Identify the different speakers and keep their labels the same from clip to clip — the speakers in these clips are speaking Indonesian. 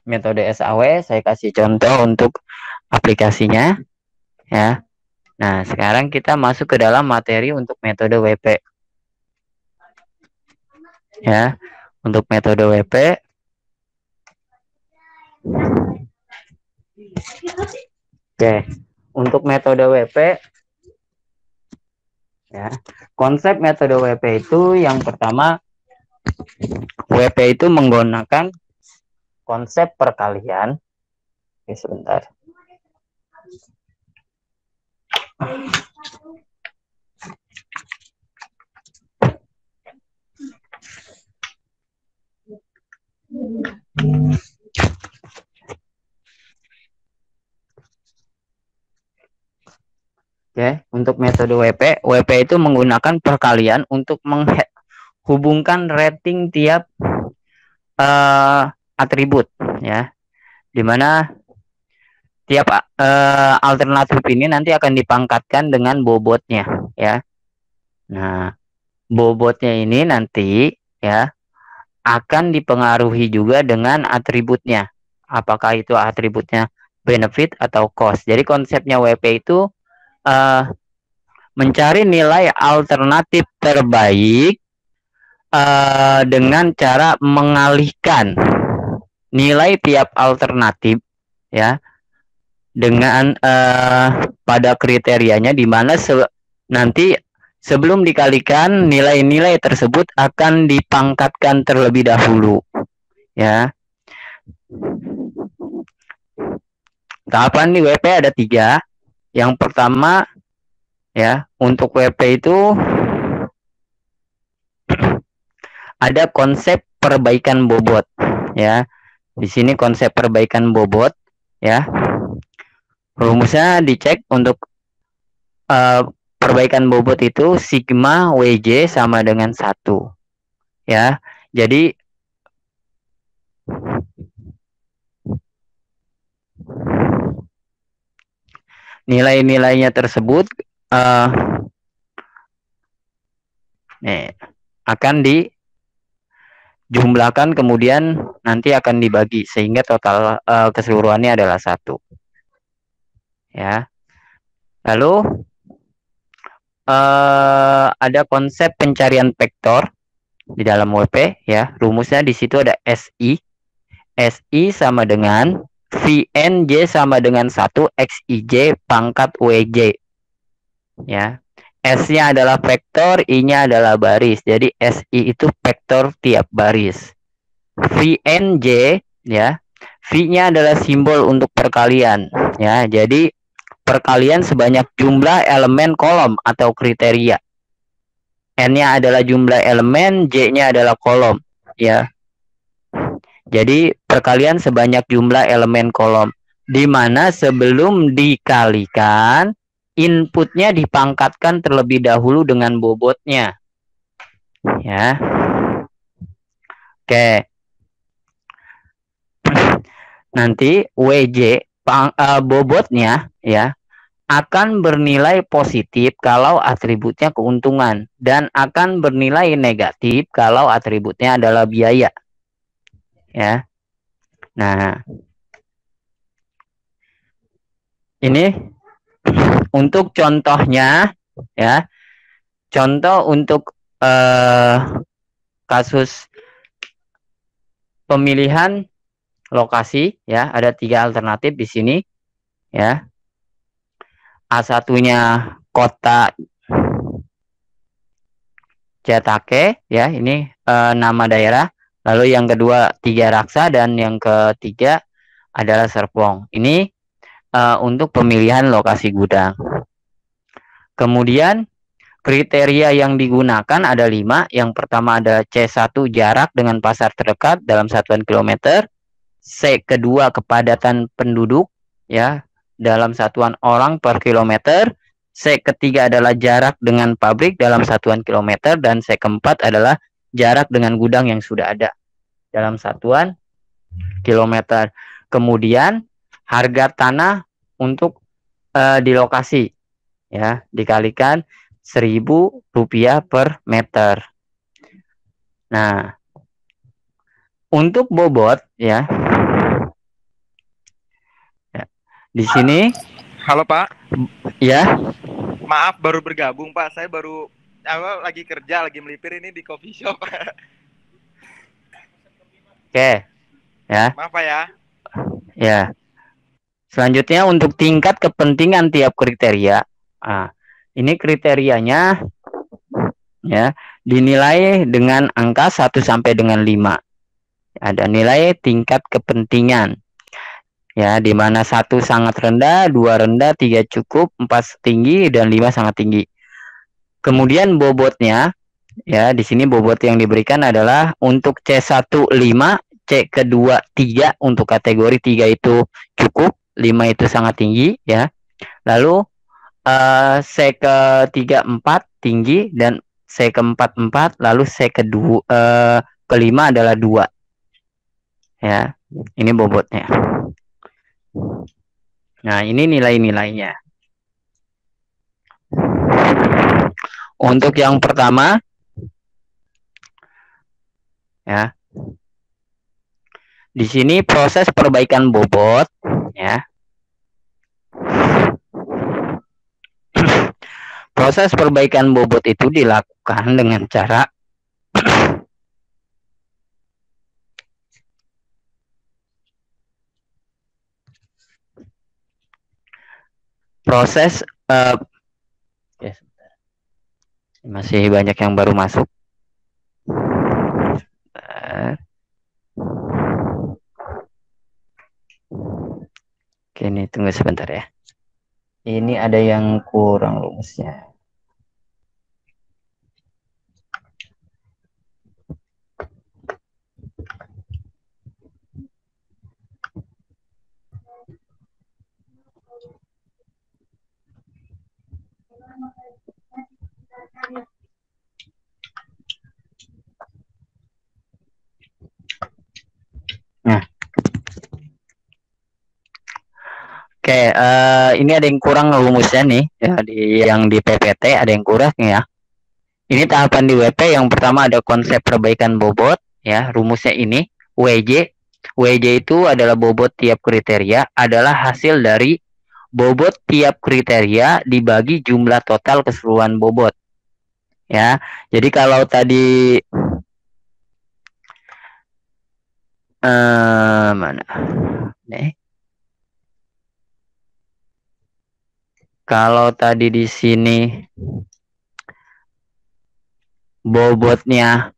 Speaker 1: metode SAW, saya kasih contoh untuk aplikasinya ya. Nah, sekarang kita masuk ke dalam materi untuk metode WP. Ya, untuk metode WP. Oke, untuk metode WP ya. Konsep metode WP itu yang pertama, WP itu menggunakan konsep perkalian. Oke, sebentar. Oke, untuk metode WP itu menggunakan perkalian untuk menghubungkan rating tiap atribut ya, dimana tiap alternatif ini nanti akan dipangkatkan dengan bobotnya ya. Nah, bobotnya ini nanti ya akan dipengaruhi juga dengan atributnya. Apakah itu atributnya benefit atau cost. Jadi konsepnya WP itu mencari nilai alternatif terbaik dengan cara mengalihkan nilai tiap alternatif ya dengan pada kriterianya, di mana nanti sebelum dikalikan nilai-nilai tersebut akan dipangkatkan terlebih dahulu ya. Tahapan di WP ada 3. Yang pertama ya, untuk WP itu ada konsep perbaikan bobot ya. Di sini konsep perbaikan bobot ya. Rumusnya dicek untuk perbaikan bobot itu sigma WJ sama dengan 1 ya. Jadi nilai-nilainya tersebut akan dijumlahkan, kemudian nanti akan dibagi sehingga total keseluruhannya adalah 1 ya. Lalu ada konsep pencarian vektor di dalam WP ya. Rumusnya di situ ada SI. SI sama dengan VNJ sama dengan 1 XIJ pangkat WJ ya. S-nya adalah vektor, I-nya adalah baris. Jadi SI itu vektor tiap baris. VNJ ya, V-nya adalah simbol untuk perkalian ya. Jadi perkalian sebanyak jumlah elemen kolom atau kriteria. N-nya adalah jumlah elemen, J-nya adalah kolom ya. Jadi perkalian sebanyak jumlah elemen kolom, di mana sebelum dikalikan inputnya dipangkatkan terlebih dahulu dengan bobotnya ya. Oke, nanti WJ bobotnya ya akan bernilai positif kalau atributnya keuntungan, dan akan bernilai negatif kalau atributnya adalah biaya ya. Nah, ini untuk contohnya ya. Contoh untuk kasus pemilihan lokasi ya, ada 3 alternatif di sini ya. A1-nya kota Jatake ya, ini nama daerah. Lalu yang kedua Tiga Raksa, dan yang ketiga adalah Serpong. Ini untuk pemilihan lokasi gudang. Kemudian kriteria yang digunakan ada 5. Yang pertama ada C1 jarak dengan pasar terdekat dalam satuan kilometer. C kedua kepadatan penduduk ya dalam satuan orang per kilometer. C ketiga adalah jarak dengan pabrik dalam satuan kilometer, dan C keempat adalah jarak dengan gudang yang sudah ada dalam satuan kilometer. Kemudian harga tanah untuk di lokasi ya dikalikan Rp1.000 per meter. Nah, untuk bobot ya, Di sini
Speaker 2: Halo Pak,
Speaker 1: ya.
Speaker 2: maaf baru bergabung Pak. Saya baru lagi kerja, lagi melipir ini di coffee shop.
Speaker 1: Oke, ya.
Speaker 2: Maaf Pak ya.
Speaker 1: Ya. Selanjutnya untuk tingkat kepentingan tiap kriteria. Nah, ini kriterianya ya dinilai dengan angka 1 sampai dengan 5. Ada nilai tingkat kepentingan. Ya, di mana 1 sangat rendah, 2 rendah, 3 cukup, 4 tinggi dan 5 sangat tinggi. Kemudian bobotnya ya, di sini bobot yang diberikan adalah untuk C1 5, C kedua 3, untuk kategori 3 itu cukup, 5 itu sangat tinggi ya. Lalu C ketiga 4 tinggi dan C keempat 4, lalu C kedua kelima adalah 2. Ya, ini bobotnya. Nah, ini nilai-nilainya. Untuk yang pertama ya. Di sini proses perbaikan bobot ya. Proses perbaikan bobot itu dilakukan dengan cara proses ya, masih banyak yang baru masuk. Oke, ini tunggu sebentar ya. Ini ada yang kurang rumusnya. Nah, oke, ini ada yang kurang rumusnya nih ya, yang di PPT ada yang kurang ya. Ini tahapan di WP. Yang pertama ada konsep perbaikan bobot ya, rumusnya ini WJ. WJ itu adalah bobot tiap kriteria adalah hasil dari bobot tiap kriteria dibagi jumlah total keseluruhan bobot ya. Jadi kalau tadi mana nih, kalau tadi di sini bobotnya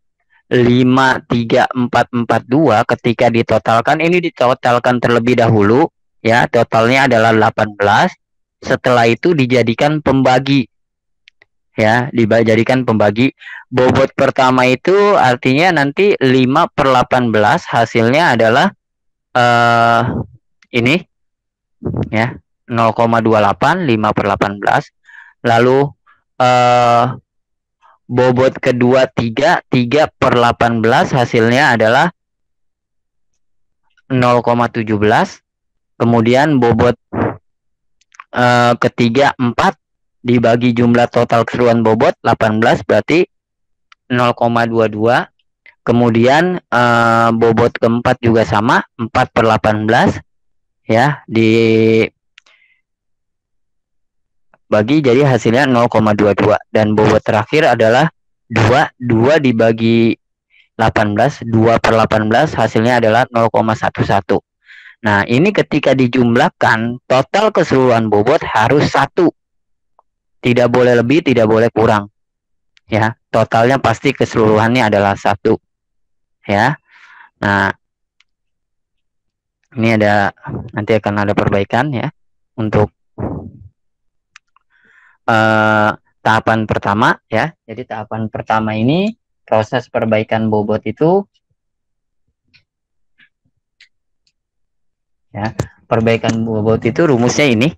Speaker 1: 53442, ketika ditotalkan, ini ditotalkan terlebih dahulu ya, totalnya adalah 18. Setelah itu dijadikan pembagi ya, dijadikan pembagi. Bobot pertama itu artinya nanti 5/18 hasilnya adalah ini ya, 0,28, 5/18. Lalu bobot kedua 3/18 hasilnya adalah 0,17. Kemudian bobot ketiga 4 dibagi jumlah total keseluruhan bobot 18 berarti 0,22. Kemudian bobot keempat juga sama, 4/18 ya, dibagi jadi hasilnya 0,22. Dan bobot terakhir adalah 2 dibagi 18, 2/18 hasilnya adalah 0,11. Nah, ini ketika dijumlahkan total keseluruhan bobot harus 1. Tidak boleh lebih, tidak boleh kurang. Ya, totalnya pasti keseluruhannya adalah 1. Ya. Nah, ini nanti akan ada perbaikan ya untuk tahapan pertama ya. Jadi tahapan pertama ini proses perbaikan bobot itu ya, perbaikan bobot itu rumusnya ini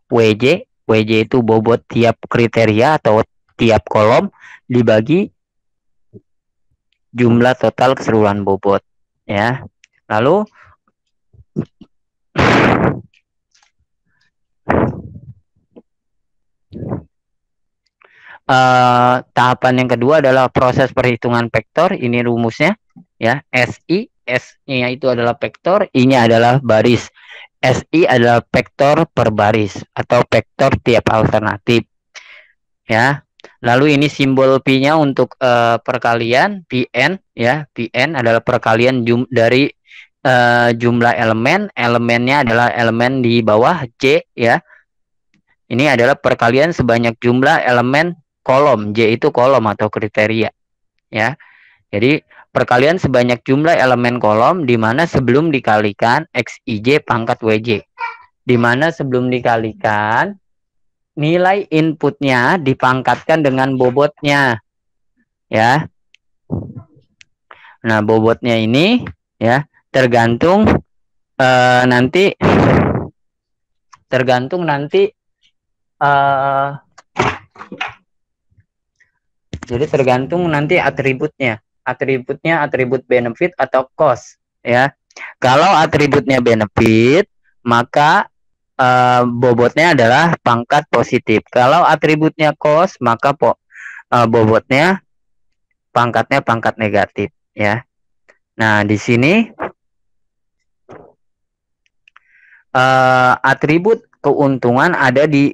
Speaker 1: WJ. WJ itu bobot tiap kriteria atau tiap kolom dibagi jumlah total keseluruhan bobot ya. Lalu tahapan yang kedua adalah proses perhitungan vektor. Ini rumusnya ya, SI. S-nya itu adalah vektor, I-nya adalah baris. SI adalah vektor per baris atau vektor tiap alternatif. Ya. Lalu ini simbol P-nya untuk perkalian Pn ya. Pn adalah perkalian dari jumlah elemen. Elemennya adalah elemen di bawah J ya. Ini adalah perkalian sebanyak jumlah elemen kolom. J itu kolom atau kriteria ya. Jadi perkalian sebanyak jumlah elemen kolom di mana sebelum dikalikan XIJ pangkat WJ. Di mana sebelum dikalikan nilai inputnya dipangkatkan dengan bobotnya. Ya. Nah, bobotnya ini ya tergantung nanti jadi tergantung nanti atributnya. Atribut benefit atau cost ya. Kalau atributnya benefit, maka bobotnya adalah pangkat positif. Kalau atributnya cost, maka bobotnya pangkatnya pangkat negatif ya. Nah, di sini atribut keuntungan ada di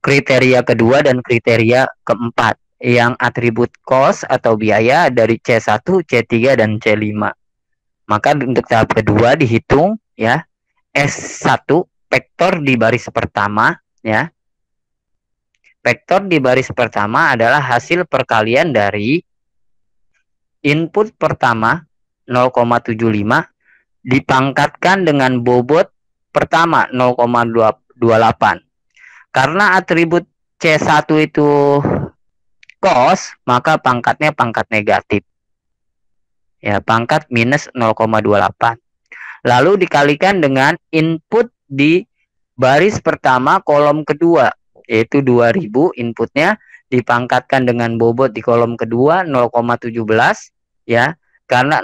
Speaker 1: kriteria kedua dan kriteria keempat. Yang atribut cost atau biaya dari C1, C3 dan C5. Maka untuk tahap kedua dihitung ya S1 vektor di baris pertama ya. Vektor di baris pertama adalah hasil perkalian dari input pertama 0,75 dipangkatkan dengan bobot pertama 0,28. Karena atribut C1 itu cost, maka pangkatnya pangkat negatif. Ya, pangkat minus 0,28. Lalu dikalikan dengan input di baris pertama kolom kedua, yaitu 2000 inputnya dipangkatkan dengan bobot di kolom kedua 0,17 ya. Karena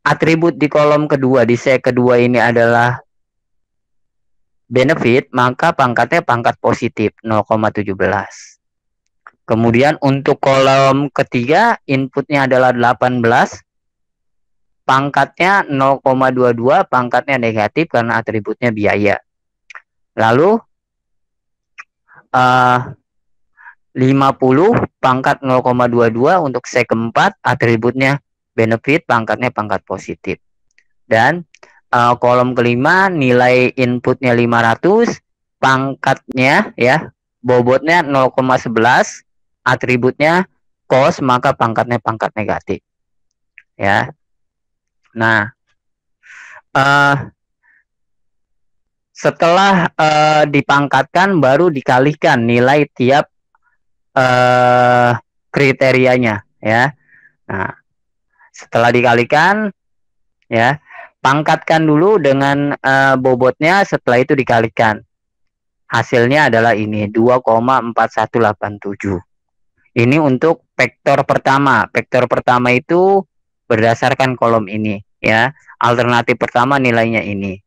Speaker 1: atribut di kolom kedua di C kedua ini adalah benefit, maka pangkatnya pangkat positif 0,17. Kemudian untuk kolom ketiga inputnya adalah 18, pangkatnya 0,22, pangkatnya negatif karena atributnya biaya. Lalu 50 pangkat 0,22 untuk C keempat, atributnya benefit, pangkatnya pangkat positif. Dan kolom kelima nilai inputnya 500, pangkatnya ya bobotnya 0,11, atributnya cost, maka pangkatnya pangkat negatif ya. Nah, setelah dipangkatkan baru dikalikan nilai tiap kriterianya ya. Nah, setelah dikalikan ya, pangkatkan dulu dengan bobotnya, setelah itu dikalikan. Hasilnya adalah ini 2,4187. Ini untuk vektor pertama. Vektor pertama itu berdasarkan kolom ini ya. Alternatif pertama nilainya ini.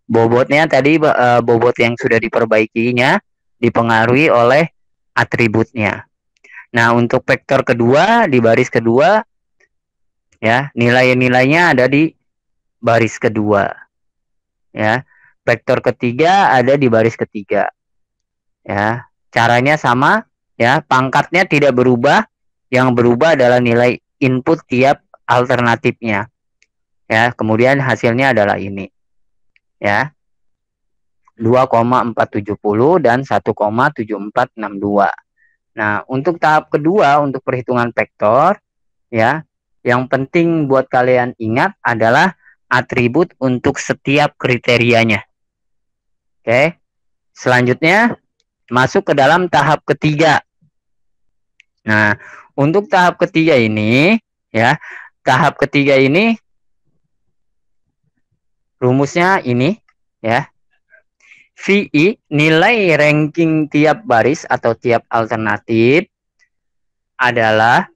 Speaker 1: Bobotnya tadi bobot yang sudah diperbaikinya dipengaruhi oleh atributnya. Nah, untuk vektor kedua di baris kedua ya, nilai-nilainya ada di baris kedua. Ya. Vektor ketiga ada di baris ketiga. Ya, caranya sama ya, pangkatnya tidak berubah, yang berubah adalah nilai input tiap alternatifnya. Ya, kemudian hasilnya adalah ini. Ya. 2,470 dan 1,7462. Nah, untuk tahap kedua untuk perhitungan vektor ya, yang penting buat kalian ingat adalah atribut untuk setiap kriterianya. Oke. Selanjutnya masuk ke dalam tahap ketiga. Nah, untuk tahap ketiga ini ya, tahap ketiga ini rumusnya ini ya. VI nilai ranking tiap baris atau tiap alternatif adalah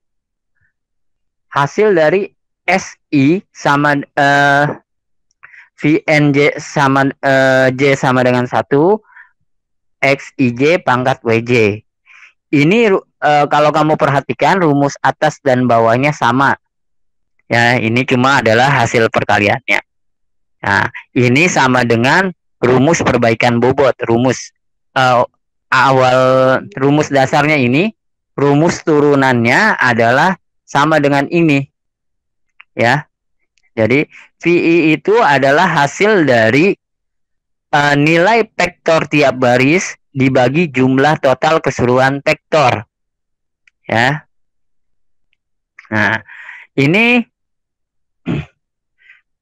Speaker 1: hasil dari SI sama VNJ sama J sama dengan 1 XIJ pangkat WJ. Ini kalau kamu perhatikan rumus atas dan bawahnya sama. Ya, ini cuma adalah hasil perkaliannya. Nah, ini sama dengan rumus perbaikan bobot. Awal rumus dasarnya ini, rumus turunannya adalah sama dengan ini, ya. Jadi VI itu adalah hasil dari nilai vektor tiap baris dibagi jumlah total keseluruhan vektor, ya. Nah, ini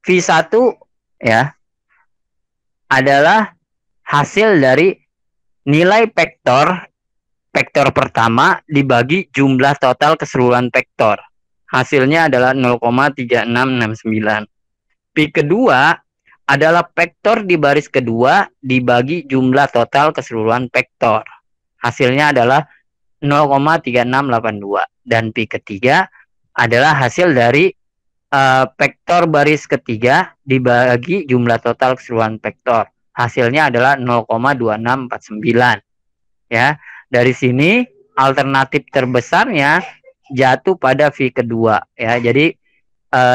Speaker 1: V1 ya adalah hasil dari nilai vektor pertama dibagi jumlah total keseluruhan vektor. Hasilnya adalah 0,3669. Pi kedua adalah vektor di baris kedua dibagi jumlah total keseluruhan vektor. Hasilnya adalah 0,3682. Dan pi ketiga adalah hasil dari vektor baris ketiga dibagi jumlah total keseluruhan vektor. Hasilnya adalah 0,2649. Ya, dari sini alternatif terbesarnya jatuh pada V kedua, ya. Jadi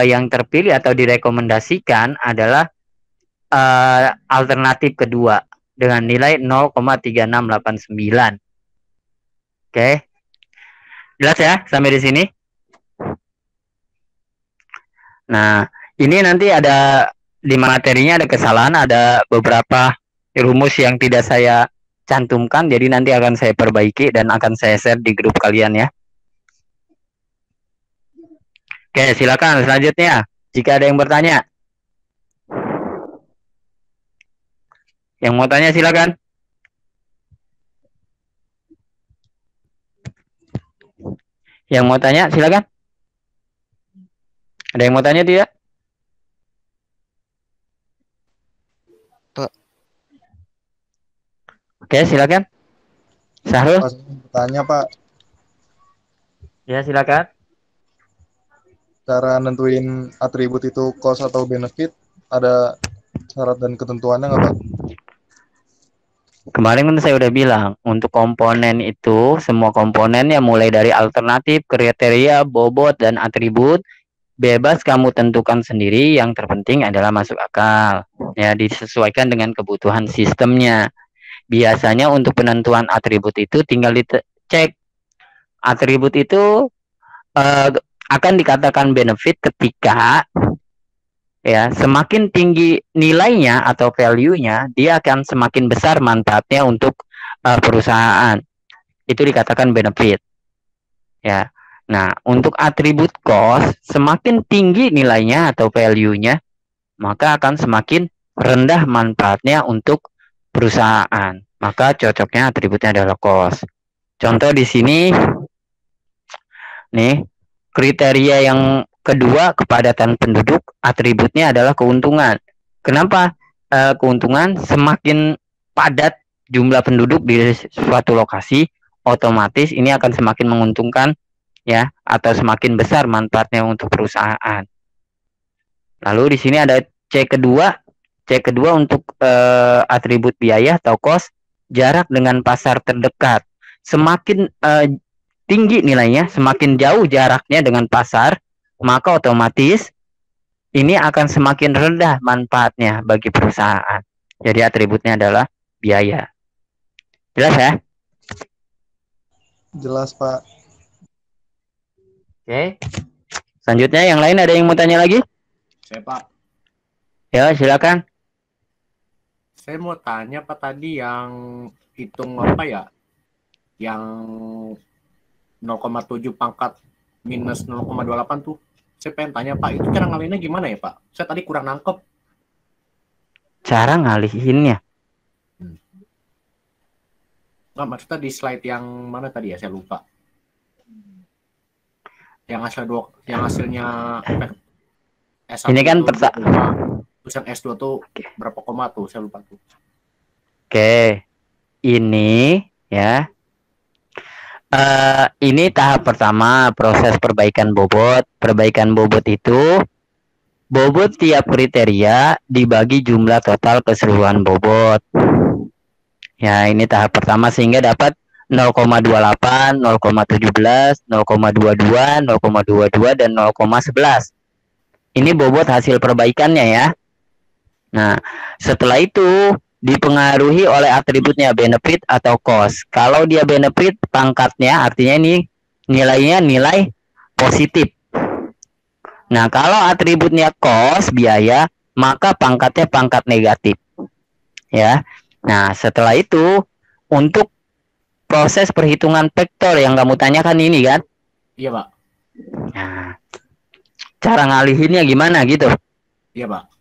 Speaker 1: yang terpilih atau direkomendasikan adalah alternatif kedua dengan nilai 0,3689. Oke. Jelas ya sampai di sini? Nah, ini nanti ada di materinya ada kesalahan, ada beberapa rumus yang tidak saya cantumkan, jadi nanti akan saya perbaiki dan akan saya share di grup kalian ya. Oke, silakan selanjutnya. Jika ada yang bertanya. Yang mau tanya silakan. Yang mau tanya silakan. Ada yang mau tanya tidak?
Speaker 3: Pak.
Speaker 1: Oke, silakan. Sahrul.
Speaker 4: Tanya Pak.
Speaker 1: Ya, silakan.
Speaker 4: Cara nentuin atribut itu cost atau benefit, ada syarat dan ketentuannya nggak Pak?
Speaker 1: Kemarin kan saya udah bilang, untuk komponen itu, semua komponen yang mulai dari alternatif, kriteria, bobot, dan atribut, bebas kamu tentukan sendiri, yang terpenting adalah masuk akal. Ya, disesuaikan dengan kebutuhan sistemnya. Biasanya untuk penentuan atribut itu tinggal dicek. Atribut itu akan dikatakan benefit ketika ya semakin tinggi nilainya atau value-nya, dia akan semakin besar manfaatnya untuk perusahaan. Itu dikatakan benefit. Ya. Nah, untuk atribut cost, semakin tinggi nilainya atau value-nya, maka akan semakin rendah manfaatnya untuk perusahaan. Maka cocoknya atributnya adalah cost. Contoh di sini nih, kriteria yang kedua, kepadatan penduduk, atributnya adalah keuntungan. Kenapa keuntungan? Semakin padat jumlah penduduk di suatu lokasi, otomatis ini akan semakin menguntungkan ya, atau semakin besar manfaatnya untuk perusahaan. Lalu di sini ada C kedua. C kedua untuk atribut biaya atau cost, jarak dengan pasar terdekat. Semakin tinggi nilainya, semakin jauh jaraknya dengan pasar, maka otomatis ini akan semakin rendah manfaatnya bagi perusahaan. Jadi atributnya adalah biaya. Jelas ya?
Speaker 4: Jelas Pak.
Speaker 1: Oke. Selanjutnya yang lain ada yang mau tanya lagi?
Speaker 5: Saya Pak.
Speaker 1: Ya, silakan.
Speaker 5: Saya mau tanya Pak tadi yang hitung apa ya? Yang 0,7 pangkat minus 0,28 tuh. Saya pengen tanya Pak, itu cara ngalihinnya gimana ya Pak? Saya tadi kurang nangkep.
Speaker 1: Cara ngalihinnya?
Speaker 5: Nggak, maksudnya di slide yang mana tadi ya? Saya lupa. Yang hasilnya S1
Speaker 1: ini kan
Speaker 5: tulisan S2 tuh berapa koma tuh? Saya lupa tuh.
Speaker 1: Oke. Ini ya. Ini tahap pertama, proses perbaikan bobot. Perbaikan bobot itu bobot tiap kriteria dibagi jumlah total keseluruhan bobot. Ya, ini tahap pertama sehingga dapat 0,28, 0,17, 0,22, 0,22 dan 0,11. Ini bobot hasil perbaikannya ya. Nah, setelah itu dipengaruhi oleh atributnya benefit atau cost. Kalau dia benefit, pangkatnya artinya ini nilainya nilai positif. Nah, kalau atributnya cost, biaya, maka pangkatnya pangkat negatif. Ya. Nah, setelah itu untuk proses perhitungan vektor yang kamu tanyakan ini kan?
Speaker 5: Iya, Pak.
Speaker 1: Nah, cara ngalihinnya gimana gitu?
Speaker 5: Iya, Pak.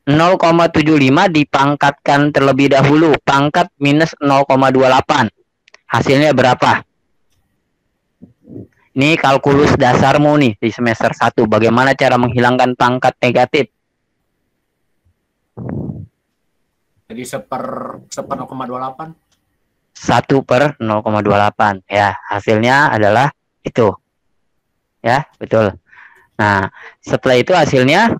Speaker 1: 0,75 dipangkatkan terlebih dahulu, pangkat minus 0,28. Hasilnya berapa? Ini kalkulus dasarmu nih di semester 1. Bagaimana cara menghilangkan pangkat negatif?
Speaker 5: Jadi seper 0,28.
Speaker 1: 1/0,28. Ya, hasilnya adalah itu. Ya, betul. Nah, setelah itu hasilnya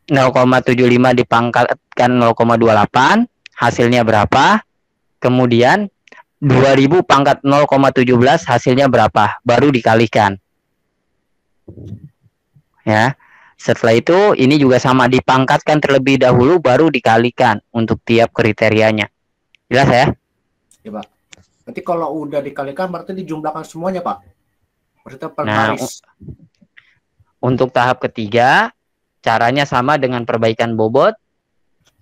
Speaker 1: 0,75 dipangkatkan 0,28, hasilnya berapa? Kemudian 2000 pangkat 0,17 hasilnya berapa? Baru dikalikan. Ya. Setelah itu ini juga sama, dipangkatkan terlebih dahulu baru dikalikan untuk tiap kriterianya. Jelas ya?
Speaker 5: Ya, Pak. Nanti kalau udah dikalikan berarti dijumlahkan semuanya, Pak. Maksudnya per
Speaker 1: Nah,
Speaker 5: baris.
Speaker 1: untuk tahap ketiga caranya sama dengan perbaikan bobot.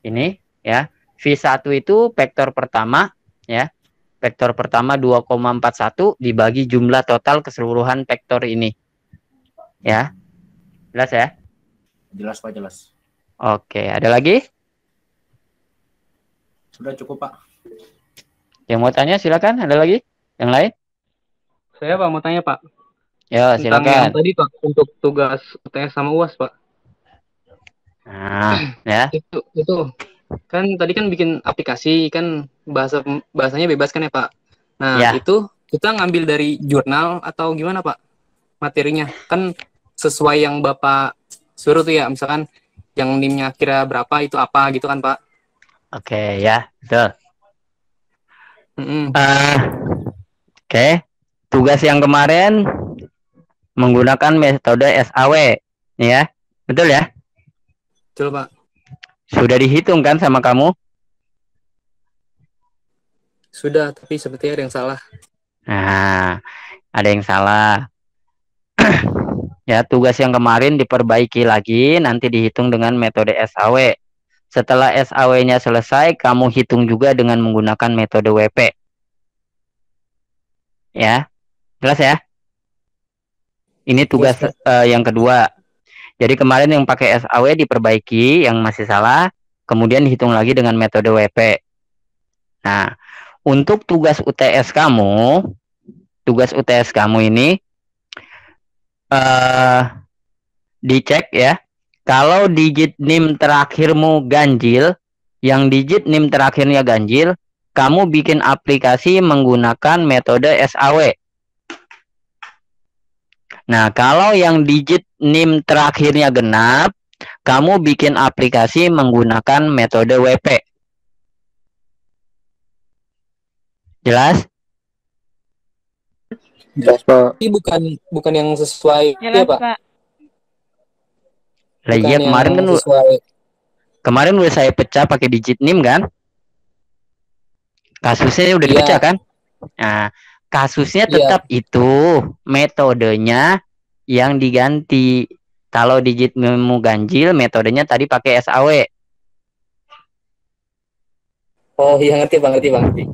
Speaker 1: Ini ya. V1 itu vektor pertama ya. Vektor pertama 2,41 dibagi jumlah total keseluruhan vektor ini. Ya. Jelas ya?
Speaker 5: Jelas, Pak, jelas.
Speaker 1: Oke, ada lagi?
Speaker 5: Sudah cukup, Pak.
Speaker 1: Yang mau tanya silakan, ada lagi? Yang lain?
Speaker 6: Saya Pak mau tanya Pak
Speaker 1: Ya,
Speaker 6: tentang yang
Speaker 1: silakan.
Speaker 6: tadi Pak untuk tugas UTS sama UAS Pak.
Speaker 1: Nah, ya.
Speaker 6: Itu kan tadi kan bikin aplikasi kan bahasanya bebas kan ya Pak. Nah,
Speaker 1: Ya.
Speaker 6: itu kita ngambil dari jurnal atau gimana Pak? Materinya kan sesuai yang Bapak suruh tuh ya, misalkan yang NIM-nya kira berapa itu apa gitu kan Pak.
Speaker 1: Oke, ya, betul.
Speaker 6: Mm-mm.
Speaker 1: Oke. Tugas yang kemarin menggunakan metode SAW, ya. Betul ya?
Speaker 6: Betul Pak.
Speaker 1: Sudah dihitung kan sama kamu?
Speaker 6: Sudah, tapi sepertinya ada yang salah.
Speaker 1: Nah, ada yang salah. Ya, tugas yang kemarin diperbaiki lagi, nanti dihitung dengan metode SAW. Setelah SAW-nya selesai, kamu hitung juga dengan menggunakan metode WP. Ya, jelas ya? Ini tugas yang kedua. Jadi kemarin yang pakai SAW diperbaiki, yang masih salah, kemudian dihitung lagi dengan metode WP. Nah, untuk tugas UTS kamu ini dicek ya. Kalau digit NIM terakhirmu ganjil, yang digit NIM terakhirnya ganjil, kamu bikin aplikasi menggunakan metode SAW. Nah, kalau yang digit NIM terakhirnya genap, kamu bikin aplikasi menggunakan metode WP. Jelas?
Speaker 6: Jelas Pak. Ini bukan yang sesuai
Speaker 7: Jelas,
Speaker 6: ya Pak.
Speaker 1: Lah iya, kemarin udah saya pecah pakai digit NIM kan? Kasusnya udah dipecah kan? Nah, kasusnya tetap itu, metodenya yang diganti. Kalau digit NIM ganjil, metodenya tadi pakai SAW.
Speaker 6: Oh iya, ngerti Bang, ngerti.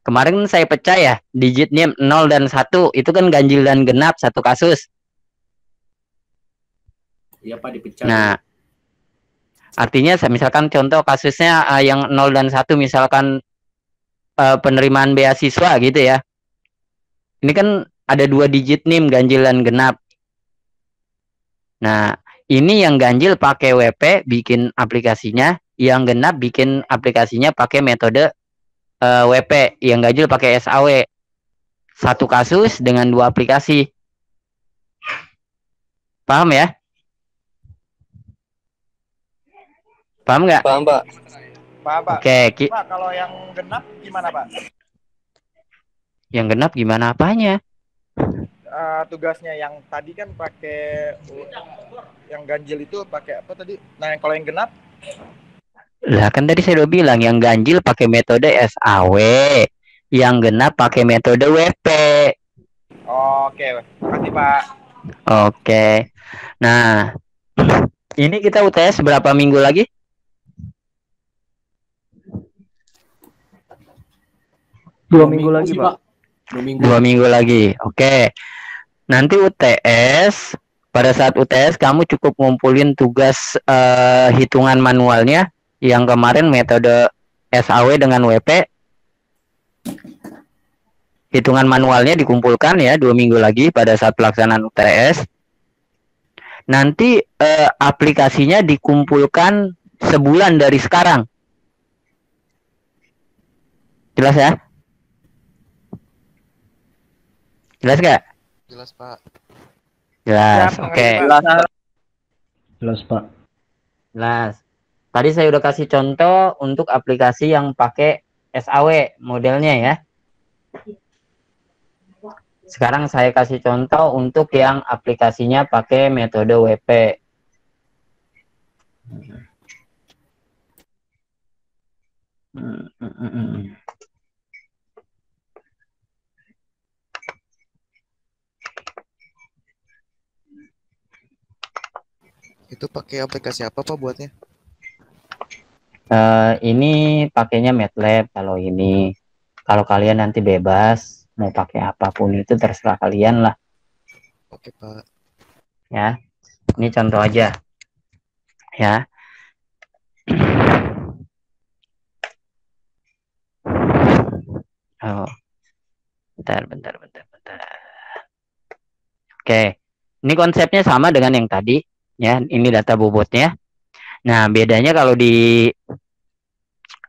Speaker 1: Kemarin saya pecah ya, digit NIM 0 dan 1, itu kan ganjil dan genap satu kasus.
Speaker 5: Iya Pak, dipecah.
Speaker 1: Nah, artinya misalkan contoh kasusnya yang 0 dan 1 misalkan penerimaan beasiswa gitu ya. Ini kan ada 2 digit NIM ganjil dan genap. Nah, ini yang ganjil pakai WP bikin aplikasinya, yang genap bikin aplikasinya pakai metode WP, yang ganjil pakai SAW. Satu kasus dengan 2 aplikasi. Paham ya? Paham nggak?
Speaker 6: Paham Pak.
Speaker 2: Paham Pak.
Speaker 1: Oke,
Speaker 2: Pak, kalau yang genap gimana Pak?
Speaker 1: Yang genap gimana apanya?
Speaker 2: tugasnya yang tadi kan pakai yang ganjil itu pakai apa tadi? Nah, yang kalau yang genap
Speaker 1: Lah kan tadi saya udah bilang yang ganjil pakai metode SAW, yang genap pakai metode WP.
Speaker 2: oke, makasih Pak.
Speaker 1: Oke. Nah, ini kita UTS berapa minggu lagi?
Speaker 5: 2 minggu lagi, Pak. 2 minggu.
Speaker 1: 2 minggu lagi. Oke. Nanti UTS, pada saat UTS kamu cukup ngumpulin tugas hitungan manualnya yang kemarin metode SAW dengan WP. Hitungan manualnya dikumpulkan ya 2 minggu lagi pada saat pelaksanaan UTS. Nanti aplikasinya dikumpulkan sebulan dari sekarang. Jelas ya? Jelas gak?
Speaker 3: Jelas, Pak.
Speaker 1: Jelas.
Speaker 2: Siap,
Speaker 1: Oke.
Speaker 2: mengerti, Pak.
Speaker 5: Jelas, Pak.
Speaker 1: Jelas. Tadi saya udah kasih contoh untuk aplikasi yang pakai SAW modelnya ya. Sekarang saya kasih contoh untuk yang aplikasinya pakai metode WP.
Speaker 3: Itu pakai aplikasi apa, Pak, buatnya?
Speaker 1: Ini pakainya MATLAB kalau ini. Kalau kalian nanti bebas mau pakai apapun itu terserah kalian lah
Speaker 3: Oke, Pak.
Speaker 1: ya. Ini contoh aja ya. Oh, bentar. Oke, ini konsepnya sama dengan yang tadi ya. Ini data bobotnya. Nah, bedanya kalau di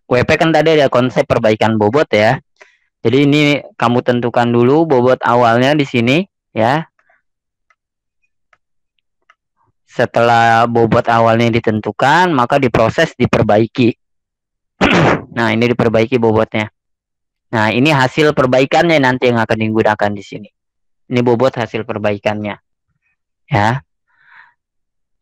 Speaker 1: WP kan tadi ada konsep perbaikan bobot ya. Jadi ini kamu tentukan dulu bobot awalnya di sini ya. Setelah bobot awalnya ditentukan, maka diproses diperbaiki. Nah, ini diperbaiki bobotnya. Nah, ini hasil perbaikannya nanti yang akan digunakan di sini. Ini bobot hasil perbaikannya. Ya.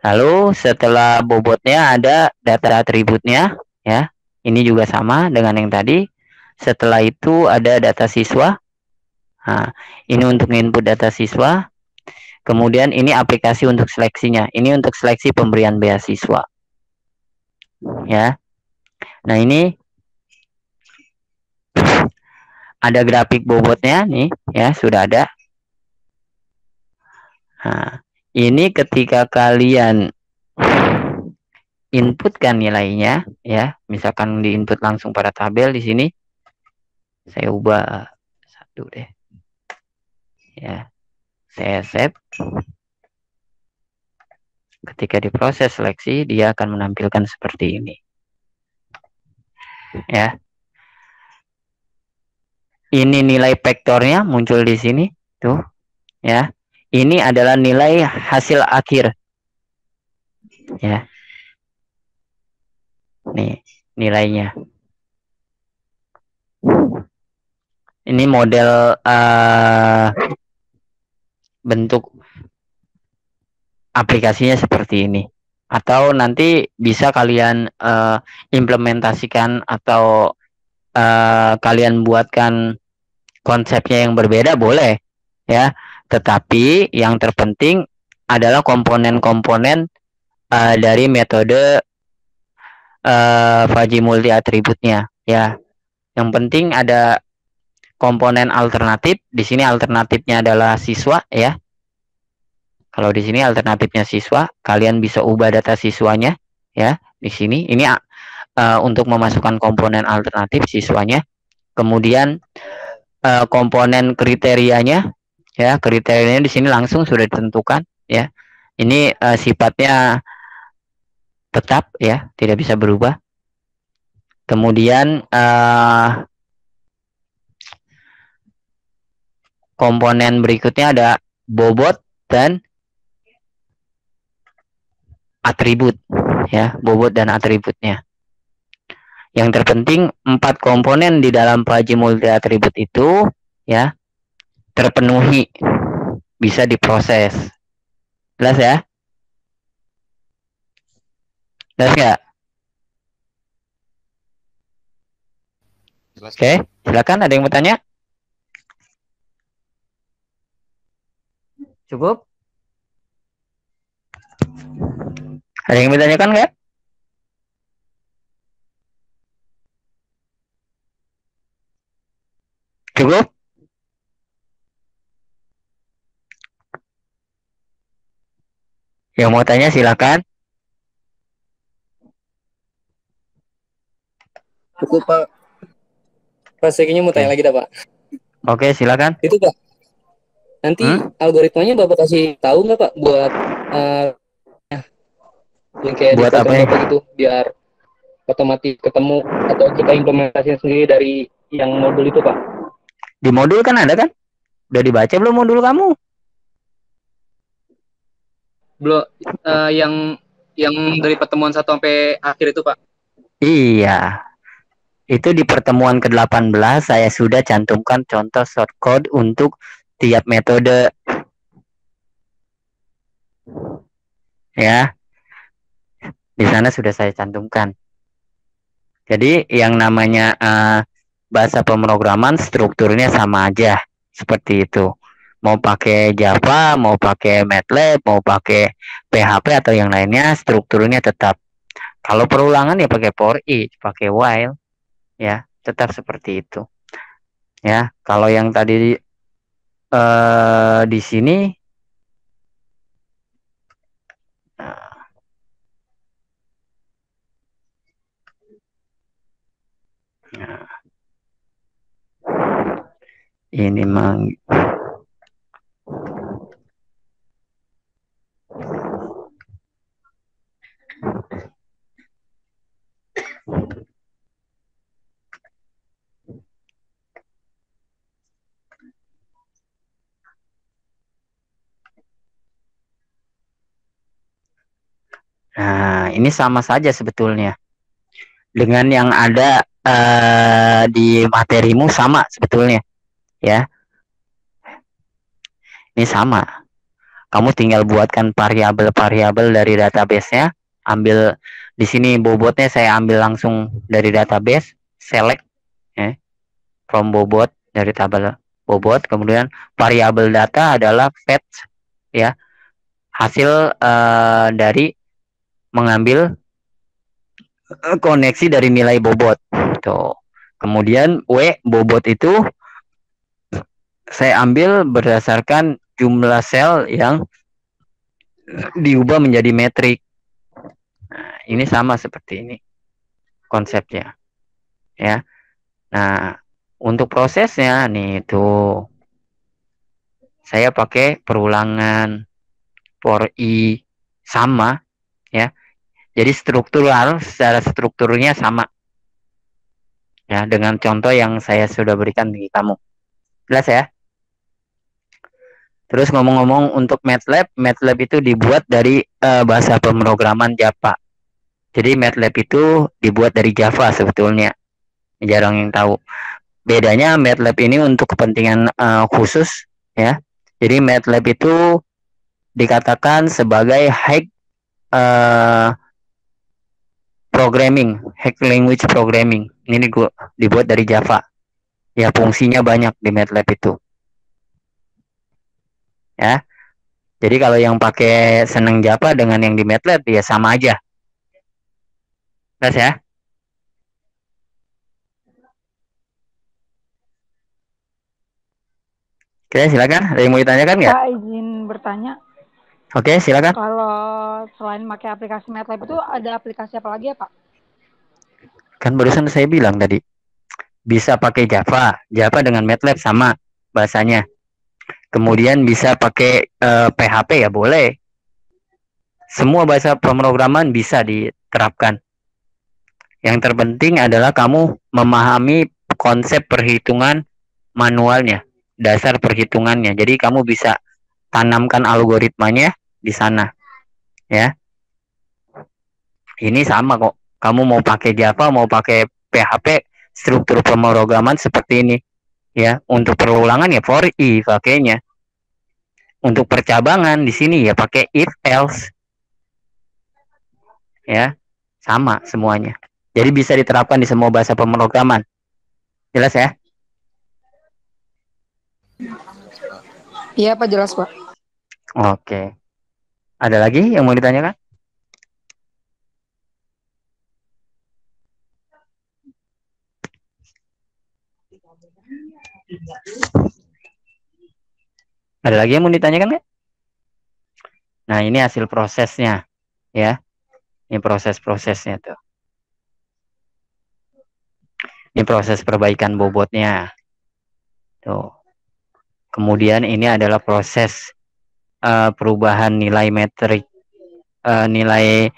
Speaker 1: Lalu setelah bobotnya ada data atributnya ya. Ini juga sama dengan yang tadi. Setelah itu ada data siswa. Nah, ini untuk input data siswa. Kemudian ini aplikasi untuk seleksinya. Ini untuk seleksi pemberian beasiswa. Ya. Nah, ini ada grafik bobotnya nih ya, sudah ada. Nah, ini ketika kalian inputkan nilainya ya, misalkan diinput langsung pada tabel di sini. Saya ubah satu deh. Ya. Saya save. Ketika diproses seleksi, dia akan menampilkan seperti ini. Ya. Ini nilai vektornya muncul di sini, tuh. Ya. Ini adalah nilai hasil akhir. Ya. Nih, nilainya. Ini model bentuk aplikasinya seperti ini. Atau nanti bisa kalian implementasikan atau kalian buatkan konsepnya yang berbeda boleh ya. Tetapi yang terpenting adalah komponen-komponen dari metode Fuzzy multi atributnya ya. Yang penting ada komponen alternatif. Di sini alternatifnya adalah siswa ya. Kalau di sini alternatifnya siswa, kalian bisa ubah data siswanya ya. Di sini ini untuk memasukkan komponen alternatif siswanya. Kemudian komponen kriterianya ya, kriterianya di sini langsung sudah ditentukan ya. Ini sifatnya tetap ya, tidak bisa berubah. Kemudian komponen berikutnya ada bobot dan atribut ya, bobot dan atributnya. Yang terpenting 4 komponen di dalam Fuzzy multi atribut itu ya terpenuhi bisa diproses. Jelas ya? Jelas nggak?
Speaker 3: Jelas.
Speaker 1: Oke, silakan ada yang mau tanya? Cukup? Ada yang mau tanyakan nggak? Cukup? Yang mau tanya silakan.
Speaker 6: Cukup Pak. Pak, saya kayaknya mau tanya lagi dah Pak.
Speaker 1: Oke, silakan.
Speaker 6: Itu Pak, nanti algoritmanya Bapak kasih tahu nggak Pak buat yang kayak
Speaker 1: Buat
Speaker 6: di
Speaker 1: apa
Speaker 6: program
Speaker 1: ya?
Speaker 6: Bapak gitu, biar otomatis ketemu atau kita implementasikan sendiri dari yang modul itu Pak?
Speaker 1: Di modul kan ada kan? Udah dibaca belum modul kamu?
Speaker 6: Belum, yang dari pertemuan 1 sampai akhir itu Pak.
Speaker 1: Iya. Itu di pertemuan ke-18 saya sudah cantumkan contoh shortcode untuk tiap metode. Ya. Di sana sudah saya cantumkan. Jadi yang namanya bahasa pemrograman strukturnya sama aja. Seperti itu. Mau pakai Java, mau pakai MATLAB, mau pakai PHP atau yang lainnya, strukturnya tetap. Kalau perulangan ya pakai for each, pakai while. Ya, tetap seperti itu. Ya, kalau yang tadi di sini ini mang Nah, ini sama saja sebetulnya. Dengan yang ada di materimu sama sebetulnya. Ya. Ini sama. Kamu tinggal buatkan variabel-variabel dari database-nya, ambil di sini bobotnya saya ambil langsung dari database, select ya, from bobot dari tabel bobot, kemudian variabel data adalah fetch ya, hasil dari mengambil koneksi dari nilai bobot. Tuh. Kemudian bobot itu saya ambil berdasarkan jumlah sel yang diubah menjadi metrik. Nah, ini sama seperti ini konsepnya. Ya. Nah, untuk prosesnya nih tuh saya pakai perulangan for i sama ya. Jadi secara strukturnya sama. Ya, dengan contoh yang saya sudah berikan di kamu. Jelas ya? Terus ngomong-ngomong untuk MATLAB itu dibuat dari bahasa pemrograman Java. Jadi MATLAB itu dibuat dari Java sebetulnya. Jarang yang tahu. Bedanya MATLAB ini untuk kepentingan khusus ya. Jadi MATLAB itu dikatakan sebagai high language programming. Ini dibuat dari Java. Ya, fungsinya banyak di MATLAB itu. Ya. Jadi kalau yang pakai seneng Java dengan yang di MATLAB ya sama aja. Jelas ya? Oke, silakan. Ada yang mau ditanyakan nggak?
Speaker 7: Pak, izin bertanya.
Speaker 1: Oke, silakan.
Speaker 7: Kalau selain pakai aplikasi MATLAB itu ada aplikasi apa lagi ya, Pak?
Speaker 1: Kan barusan saya bilang tadi. Bisa pakai Java dengan MATLAB sama bahasanya. Kemudian bisa pakai PHP ya boleh. Semua bahasa pemrograman bisa diterapkan. Yang terpenting adalah kamu memahami konsep perhitungan manualnya, dasar perhitungannya. Jadi kamu bisa tanamkan algoritmanya di sana. Ya. Ini sama kok. Kamu mau pakai Java, mau pakai PHP, struktur pemrograman seperti ini. Ya, untuk perulangan ya for i pakainya. Untuk percabangan di sini ya pakai if else. Ya, sama semuanya. Jadi bisa diterapkan di semua bahasa pemrograman. Jelas ya?
Speaker 7: Iya Pak, jelas Pak.
Speaker 1: Oke. Ada lagi yang mau ditanyakan? Ada lagi yang mau ditanyakan nggak? Nah, ini hasil prosesnya, ya. Ini proses-prosesnya tuh. Ini proses perbaikan bobotnya. Tuh. Kemudian ini adalah proses perubahan nilai metrik, nilai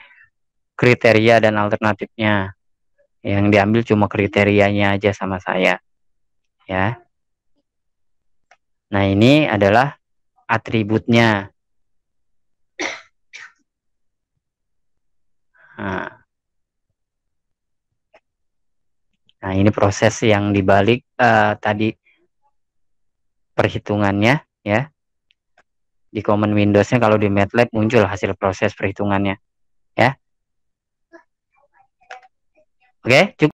Speaker 1: kriteria dan alternatifnya. Yang diambil cuma kriterianya aja sama saya, ya. Nah, ini adalah atributnya. Nah, ini proses yang dibalik tadi perhitungannya, ya. Di Common Windows-nya kalau di MATLAB muncul hasil proses perhitungannya, ya. Oke, cukup.